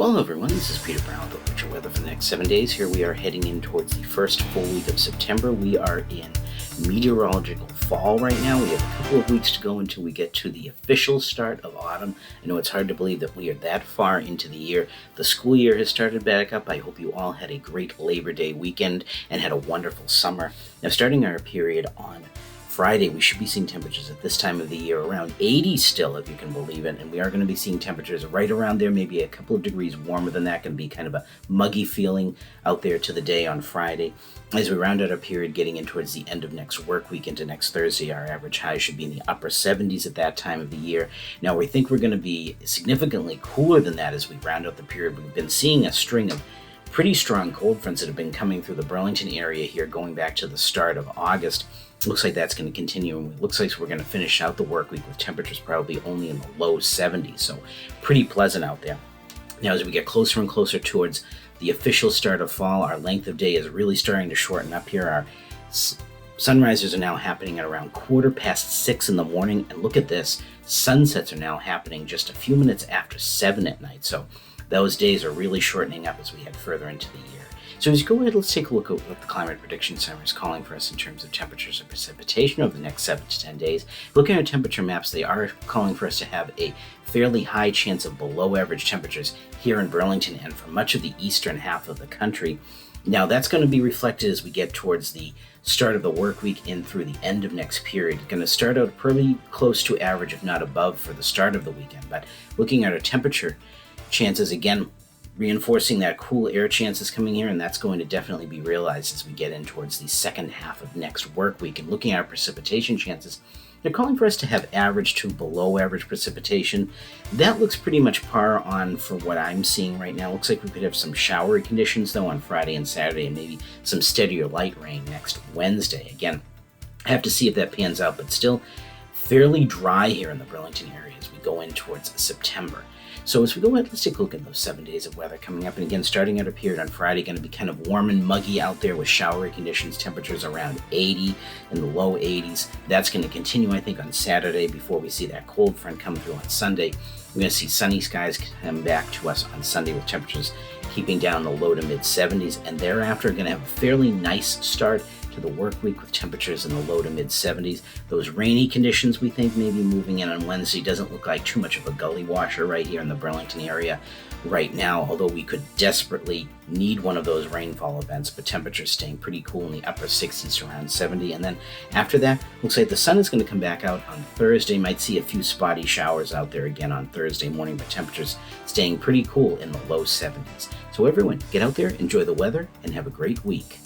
Well, hello everyone, this is Peter Brown with Winter Weather for the next 7 days. Here we are heading in towards the first full week of September. We are in meteorological fall right now. We have a couple of weeks to go until we get to the official start of autumn. I know it's hard to believe that we are that far into the year. The school year has started back up. I hope you all had a great Labor Day weekend and had a wonderful summer. Now, starting our period on Friday, we should be seeing temperatures at this time of the year around 80 still, if you can believe it. And we are going to be seeing temperatures right around there, maybe a couple of degrees warmer than that. Going to be kind of a muggy feeling out there to the day on Friday. As we round out our period, getting in towards the end of next work week into next Thursday, our average high should be in the upper 70s at that time of the year. Now, we think we're going to be significantly cooler than that as we round out the period. We've been seeing a string of pretty strong cold fronts that have been coming through the Burlington area here going back to the start of August. Looks like that's going to continue, and it looks like we're going to finish out the work week with temperatures probably only in the low 70s, so pretty pleasant out there. Now, as we get closer and closer towards the official start of fall, our length of day is really starting to shorten up here. Our sunrises are now happening at around 6:15 in the morning, and look at this, sunsets are now happening just a few minutes after 7 at night, so those days are really shortening up as we head further into the year. So as you go ahead, let's take a look at what the Climate Prediction Center is calling for us in terms of temperatures and precipitation over the next 7 to 10 days. Looking at temperature maps, they are calling for us to have a fairly high chance of below average temperatures here in Burlington and for much of the eastern half of the country. Now, that's going to be reflected as we get towards the start of the work week in through the end of next period. It's going to start out pretty close to average, if not above, for the start of the weekend. But looking at our temperature chances, again, reinforcing that cool air chances coming here, and that's going to definitely be realized as we get in towards the second half of next work week. And looking at our precipitation chances, they're calling for us to have average to below average precipitation. That looks pretty much par on for what I'm seeing right now. Looks like we could have some showery conditions though on Friday and Saturday, and maybe some steadier light rain next Wednesday. Again, I have to see if that pans out, but still fairly dry here in the Burlington area as we go in towards September. So as we go ahead, let's take a look at those 7 days of weather coming up. And again, starting out a period on Friday, going to be kind of warm and muggy out there with showery conditions, temperatures around 80 in the low 80s. That's going to continue, I think, on Saturday before we see that cold front come through on Sunday. We're going to see sunny skies come back to us on Sunday with temperatures keeping down the low to mid 70s. And thereafter, going to have a fairly nice start to the work week with temperatures in the low to mid 70s. Those rainy conditions we think may be moving in on Wednesday. Doesn't look like too much of a gully washer right here in the Burlington area right now, although we could desperately need one of those rainfall events, but temperatures staying pretty cool in the upper 60s to around 70. And then after that, looks like the sun is going to come back out on Thursday. Might see a few spotty showers out there again on Thursday morning, but temperatures staying pretty cool in the low 70s. So everyone, get out there, enjoy the weather, and have a great week.